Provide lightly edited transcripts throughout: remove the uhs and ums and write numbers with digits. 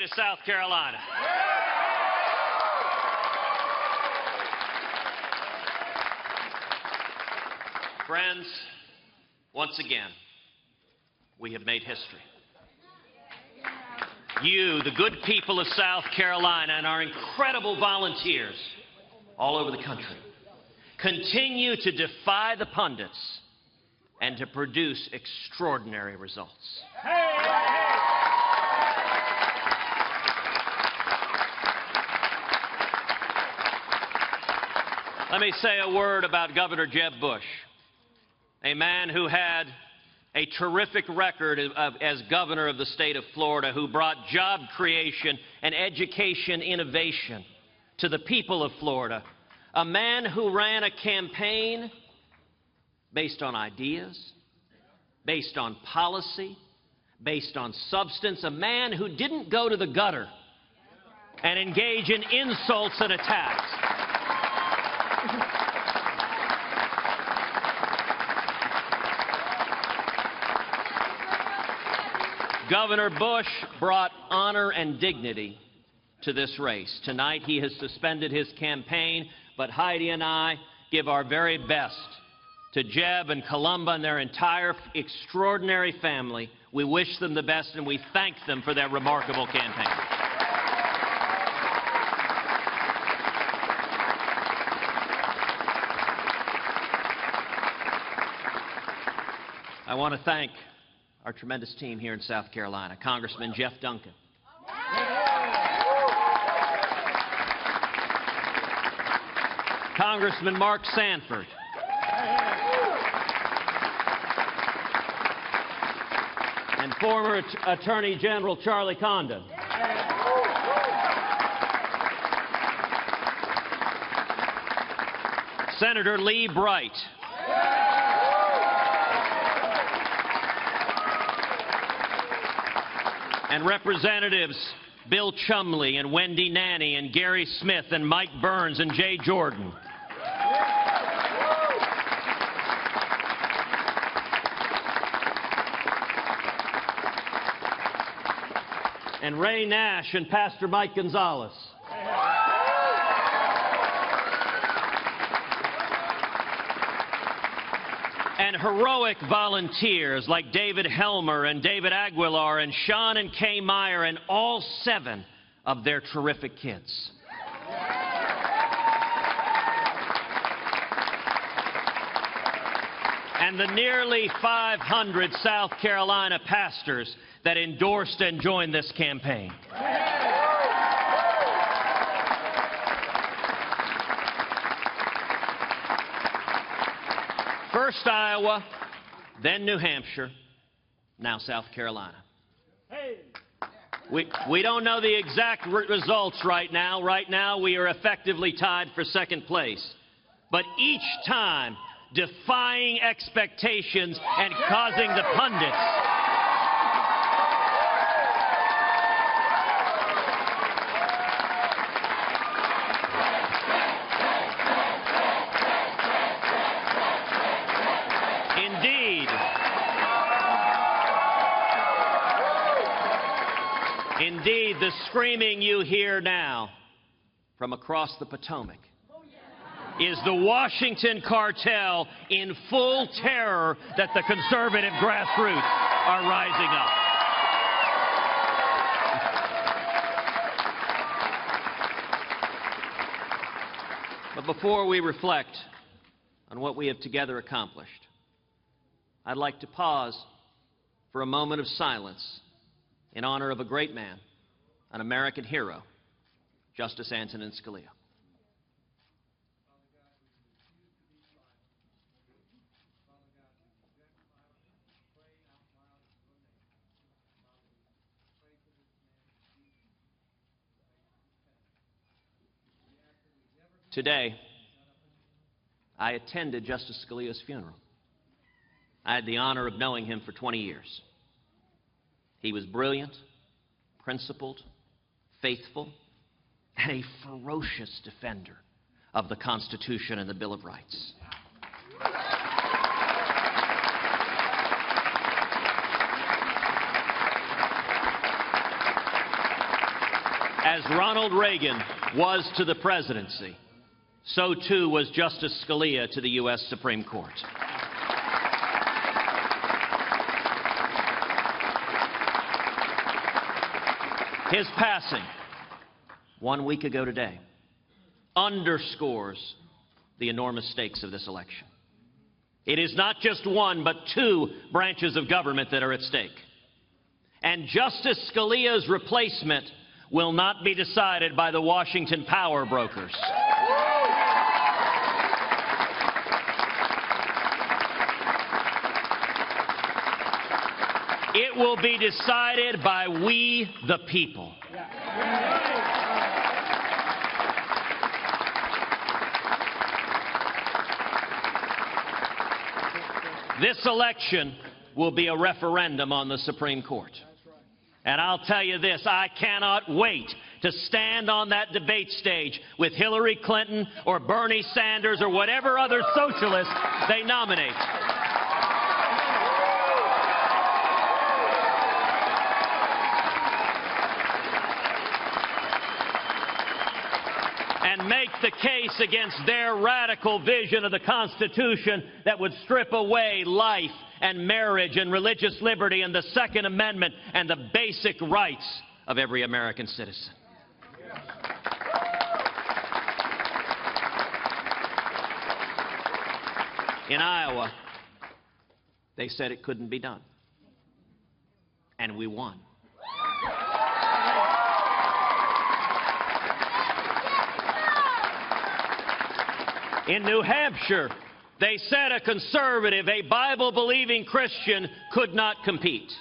of South Carolina. Friends, once again, we have made history. You, the good people of South Carolina, and our incredible volunteers all over the country, continue to defy the pundits and to produce extraordinary results. Let me say a word about Governor Jeb Bush, a man who had a terrific record as governor of the state of Florida, who brought job creation and education innovation to the people of Florida, a man who ran a campaign based on ideas, based on policy, based on substance, a man who didn't go to the gutter and engage in insults and attacks. Governor Bush brought honor and dignity to this race. Tonight he has suspended his campaign, but Heidi and I give our very best to Jeb and Columba and their entire extraordinary family. We wish them the best and we thank them for their remarkable campaign. I want to thank our tremendous team here in South Carolina, Congressman Jeff Duncan, Congressman Mark Sanford, and former Attorney General Charlie Condon, Senator Lee Bright, and Representatives Bill Chumley and Wendy Nanny and Gary Smith and Mike Burns and Jay Jordan. And Ray Nash and Pastor Mike Gonzalez. And heroic volunteers like David Helmer and David Aguilar and Sean and Kay Meyer and all 7 of their terrific kids. And the nearly 500 South Carolina pastors that endorsed and joined this campaign. First Iowa, then New Hampshire, now South Carolina. We don't know the exact results right now. Right now, we are effectively tied for second place. But each time, defying expectations and causing the pundits Indeed, the screaming you hear now from across the Potomac is the Washington cartel in full terror that the conservative grassroots are rising up. But before we reflect on what we have together accomplished, I'd like to pause for a moment of silence in honor of a great man, an American hero, Justice Antonin Scalia. Today, I attended Justice Scalia's funeral. I had the honor of knowing him for 20 years. He was brilliant, principled, faithful, and a ferocious defender of the Constitution and the Bill of Rights. As Ronald Reagan was to the presidency, so too was Justice Scalia to the U.S. Supreme Court. His passing, 1 week ago today, underscores the enormous stakes of this election. It is not just one, but two branches of government that are at stake. And Justice Scalia's replacement will not be decided by the Washington power brokers. It will be decided by we, the people. This election will be a referendum on the Supreme Court. And I'll tell you this, I cannot wait to stand on that debate stage with Hillary Clinton or Bernie Sanders or whatever other socialist they nominate. And make the case against their radical vision of the Constitution that would strip away life and marriage and religious liberty and the Second Amendment and the basic rights of every American citizen. In Iowa, they said it couldn't be done. And we won. In New Hampshire, they said a conservative, a Bible-believing Christian could not compete.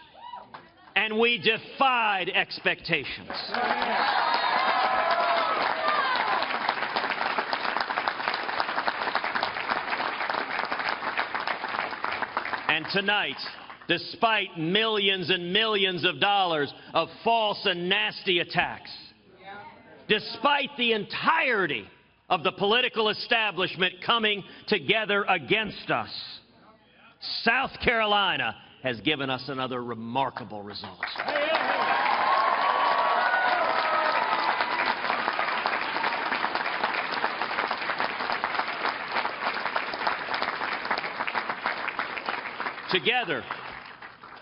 And we defied expectations. And tonight, despite millions and millions of dollars of false and nasty attacks, despite the entirety of the political establishment coming together against us, South Carolina has given us another remarkable result. Together,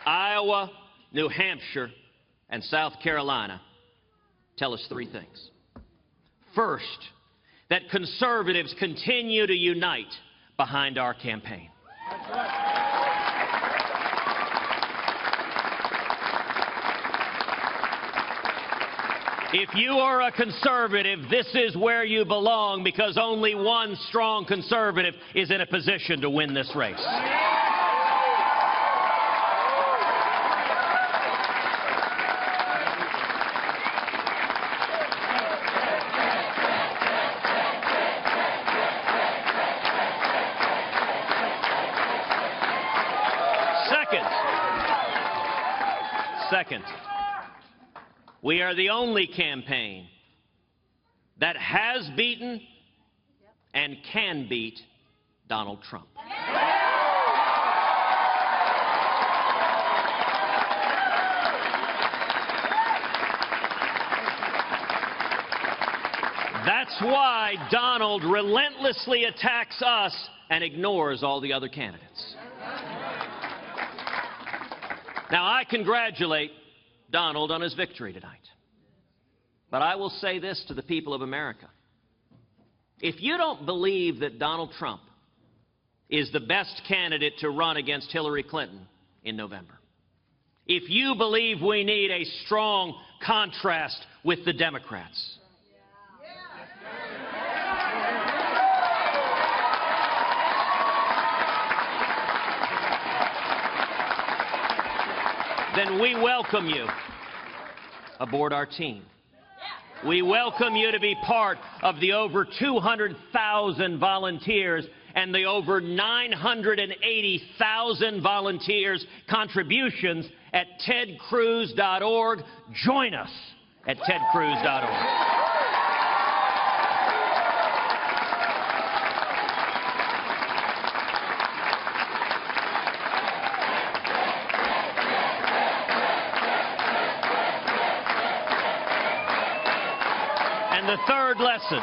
Iowa, New Hampshire, and South Carolina tell us three things. First, that conservatives continue to unite behind our campaign. If you are a conservative, this is where you belong, because only one strong conservative is in a position to win this race. Second, we are the only campaign that has beaten and can beat Donald Trump. That's why Donald relentlessly attacks us and ignores all the other candidates. Now, I congratulate Donald on his victory tonight. But I will say this to the people of America. If you don't believe that Donald Trump is the best candidate to run against Hillary Clinton in November, if you believe we need a strong contrast with the Democrats, then we welcome you aboard our team. We welcome you to be part of the over 200,000 volunteers and the over 980,000 volunteers' contributions at tedcruz.org. Join us at tedcruz.org. And the third lesson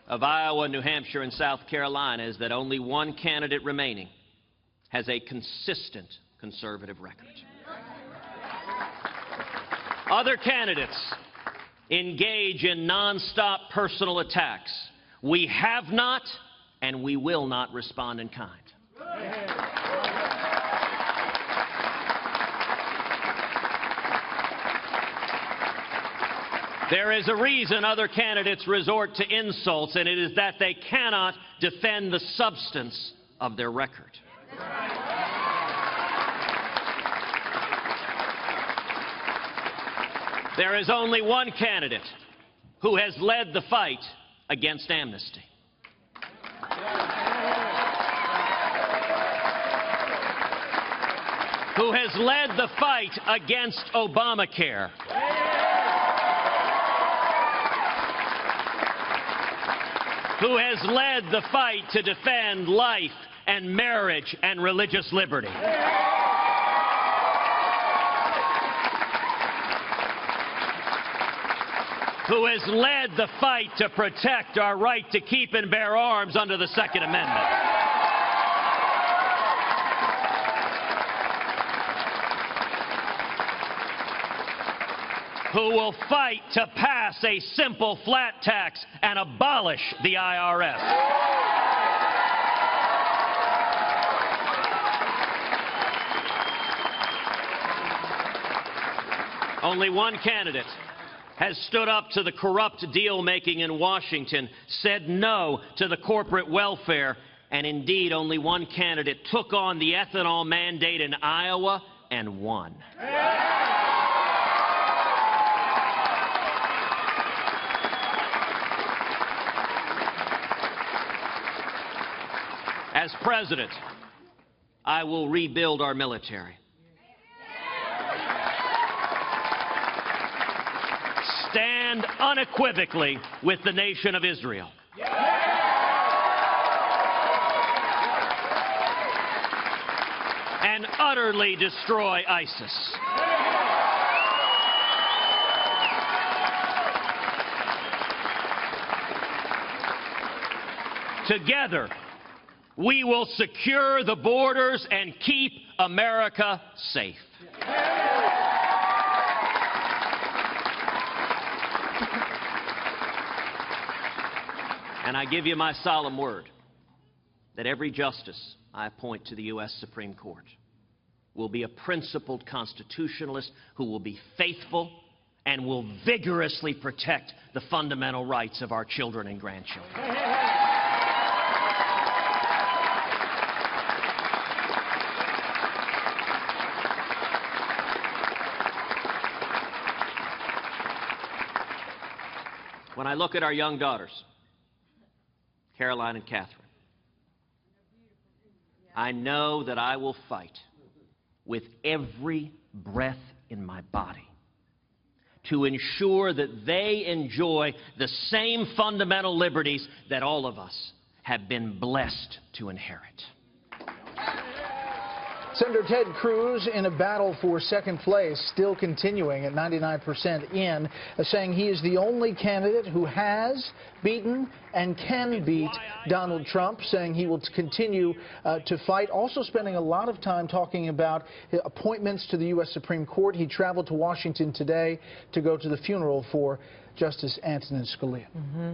of Iowa, New Hampshire, and South Carolina is that only one candidate remaining has a consistent conservative record. Other candidates engage in nonstop personal attacks. We have not and we will not respond in kind. There is a reason other candidates resort to insults, and it is that they cannot defend the substance of their record. There is only one candidate who has led the fight against amnesty. Who has led the fight against Obamacare. Who has led the fight to defend life and marriage and religious liberty. Who has led the fight to protect our right to keep and bear arms under the Second Amendment. Who will fight to pass a simple flat tax and abolish the IRS. Only one candidate has stood up to the corrupt deal-making in Washington, said no to the corporate welfare, and indeed only one candidate took on the ethanol mandate in Iowa and won. As president, I will rebuild our military. Stand unequivocally with the nation of Israel. And utterly destroy ISIS. Together, we will secure the borders and keep America safe. And I give you my solemn word that every justice I appoint to the U.S. Supreme Court will be a principled constitutionalist who will be faithful and will vigorously protect the fundamental rights of our children and grandchildren. When I look at our young daughters, Caroline and Catherine, I know that I will fight with every breath in my body to ensure that they enjoy the same fundamental liberties that all of us have been blessed to inherit. Senator Ted Cruz in a battle for second place, still continuing at 99% in, saying he is the only candidate who has beaten and can beat Donald Trump, saying he will continue to fight. Also spending a lot of time talking about appointments to the U.S. Supreme Court. He traveled to Washington today to go to the funeral for Justice Antonin Scalia.